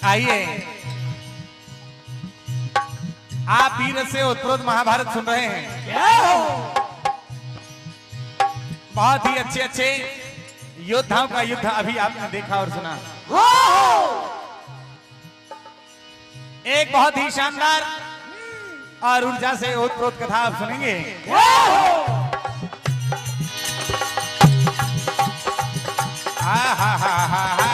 आइए, आप वीर से उत्तरोत्तर महाभारत सुन रहे हैं। बहुत ही अच्छे अच्छे योद्धाओं का युद्ध अभी आपने देखा और सुना। एक बहुत ही शानदार और ऊर्जा से ओतप्रोत कथा आप सुनेंगे। हा हा हा हा हा।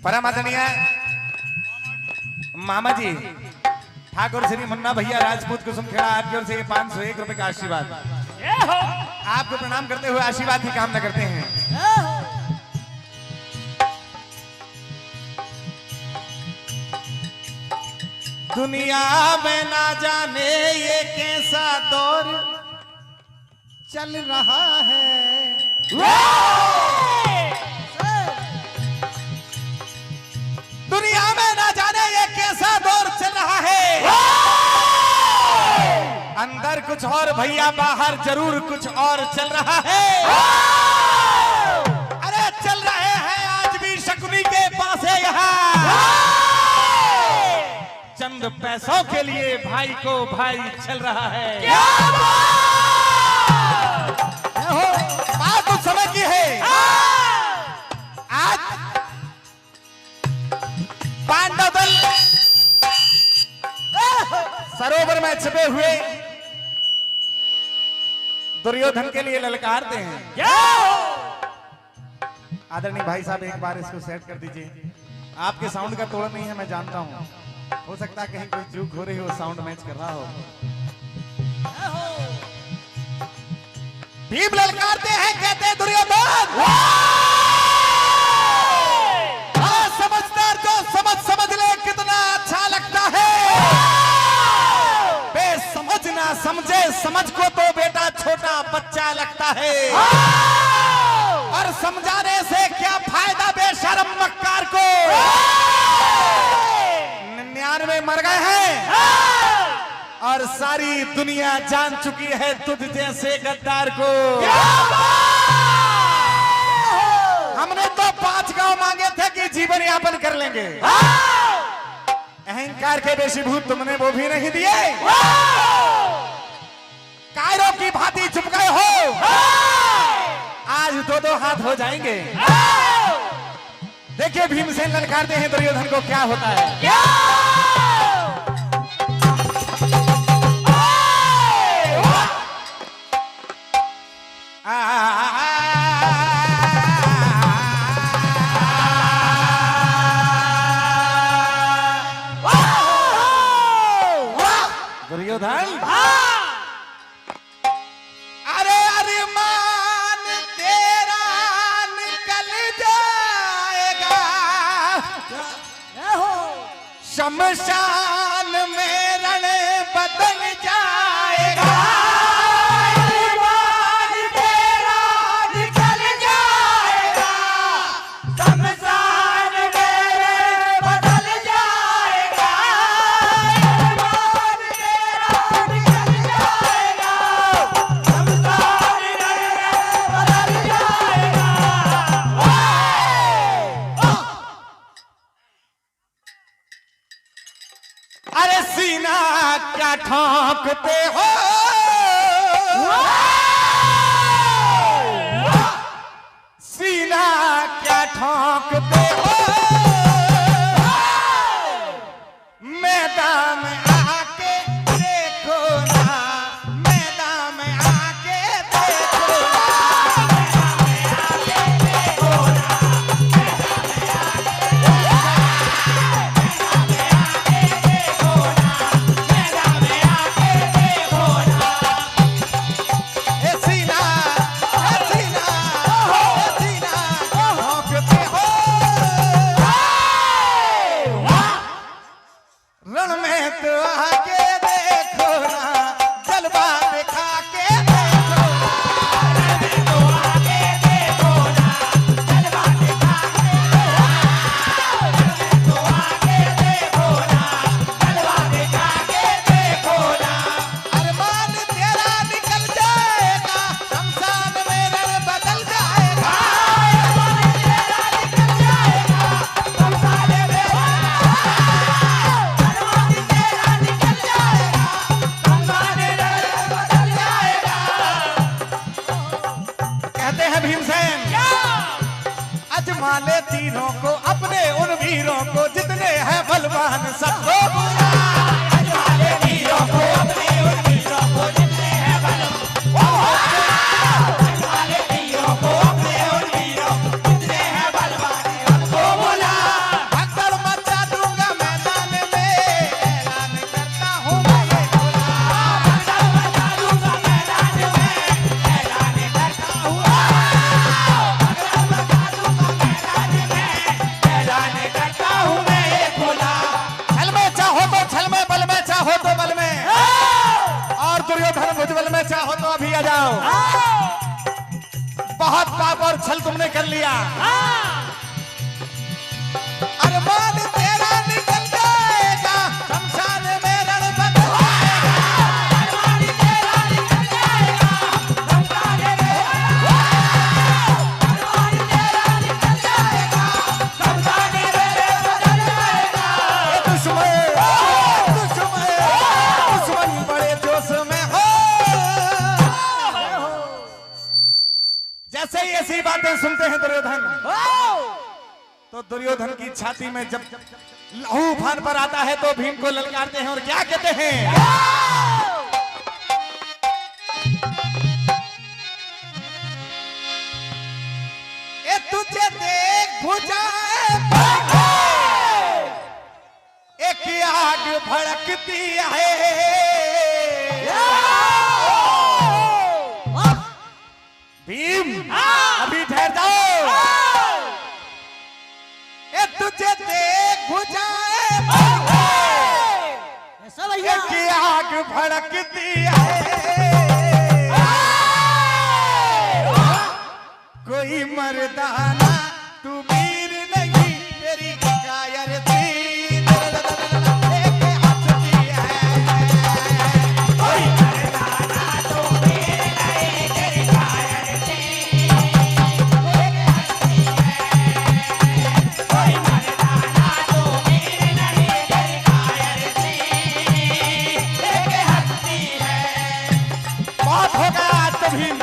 परम आदरणीय मामा जी ठाकुर श्री मुन्ना भैया राजपूत कुसुम खेड़ा आपकी ओर से 501 रुपए का आशीर्वाद आपको प्रणाम करते हुए आशीर्वाद की कामना करते हैं। दुनिया में ना जाने ये कैसा दौर चल रहा है। दुनिया में ना जाने ये कैसा दौर चल रहा है। अंदर कुछ और भैया बाहर जरूर कुछ और चल रहा है। अरे चल रहे हैं आज भी शकुनी के पास है यहाँ। चंद पैसों के लिए भाई को भाई चल रहा है। बात उस समय की है। आज पांडव दल सरोवर में छिपे हुए दुर्योधन के लिए ललकारते हैं। आदरणीय भाई साहब एक बार इसको सेट कर दीजिए। आपके साउंड का तोड़ नहीं है, मैं जानता हूं। हो सकता है कहीं कोई चूक हो रही हो, साउंड मैच कर रहा हो। भीम ललकारते हैं, कहते हैं दुर्योधन समझदार जो समझ ले कितना अच्छा लगता है। बेसमझ ना समझे समझ को तो बेटा छोटा बच्चा लगता है। और समझाने से क्या फायदा बेशर्म मक्कार को। 99 मर गए हैं और सारी दुनिया जान चुकी है तुझ जैसे गद्दार को। हमने तो 5 गांव मांगे थे कि जीवन यापन कर लेंगे। अहंकार के बेशीभूत तुमने वो भी नहीं दिए। कायरों की भांति चुप गए हो। आज 2-2 हाथ हो जाएंगे। देखिए भीमसेन ललकारते हैं दुर्योधन को, क्या होता है। दुर्योधन अरे अरमान तेरा निकल जाए शमशान में रण बदल जाएगा, ईमान तेरा निकल जाएगा, शमशान मेरे बदल जाएगा, ईमान तेरा निकल जाएगा, शमशान मेरे बदल जाएगा। अरे सीना क्या ठोंकते हो, सीना क्या ठोंकते हो, मैदान में आके देखो ना, मैदान में आके देखो ए सीना, ए सीना, ए सीना क्या ठोंकते हो, रण में तो आके देखो ना, जलवा दिखा के देखो अरमान तेरा निकल जाएगा, शमशान में रण बदल जाएगा, कहते हैं भीमसेन अजमा ले तीनों को, अपने उन वीरों को जितने हैं बलवान सबको बुला, अजमा ले तीनों को, अपने उन वीरों को जितने हैं बलवान, अजमा ले तीनों को, अपने उन वीरों को जितने हैं बलवान सबको बुला, भगदड़ मचा दूंगा मैदान में, ऐलान करता हूँ मैं ये खुला, भगदड़ मचा दूंगा मैदान में, ऐलान करता हूँ, भगदड़ मचा दूंगा मैदान में, ऐलान करता हूँ मैं ये खुला। छल में चाहो तो छल में, बल में चाहो तो बल में, और दुर्योधन भुजबल में चाहो तो अभी आ जाओ। बहुत पाप और छल तुमने कर लिया, अरमान तेरा निकल जाएगा, शमशान में रण बदल जाएगा, अरमान तेरा निकल जाएगा, शमशान में अरमान तेरा निकल जाएगा, शमशान में बदल जाएगा। ये दुश्मन बड़े जोश में हो, जैसे ही ऐसी बातें सुनते हैं दुर्योधन, तो दुर्योधन की छाती में जब लहू उफान पर आता है तो भीम को ललकारते हैं और क्या कहते हैं, ए तुझे देख भुजाए एक आग भड़कती है, भीम अभी ठहर जाओ, ए तुझे देख भुजाए एक आग भड़कती है, कोई मर्दाना तू वीर नहीं, तेरी कायर थी एक हंसती है, कोई मर्दाना तू वीर नहीं, तेरी कायर थी एक हंसती है, कोई मर्दाना तू वीर नहीं, तेरी कायर थी एक हंसती है। बहुत हो गया आज तो भीम,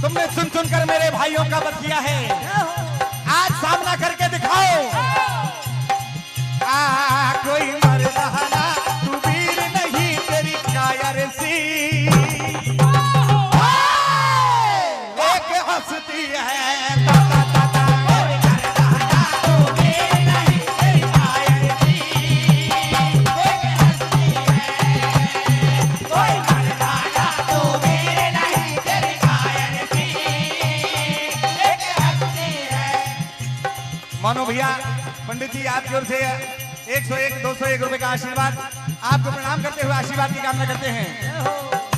तुमने सुन सुनकर मेरे भाइयों का वध किया है, आज सामना करके दिखाओ। कोई मर्दाना तू वीर नहीं, तेरी कायर सी एक हंसती है, कोई मर्दाना तू वीर नहीं, तेरी कायर सी एक हंसती है, कोई मर्दाना तू वीर नहीं, तेरी कायर सी एक हंसती है। मानो भैया पंडित जी आपकी ओर से 101 201 रुपए का आशीर्वाद आपको प्रणाम करते हुए आशीर्वाद की कामना करते हैं।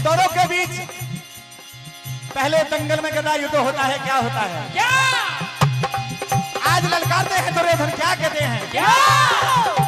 दोनों के बीच पहले दंगल में गदा युद्ध होता है, क्या होता है? क्या आज ललकारते हैं दुर्योधन, क्या कहते हैं? क्या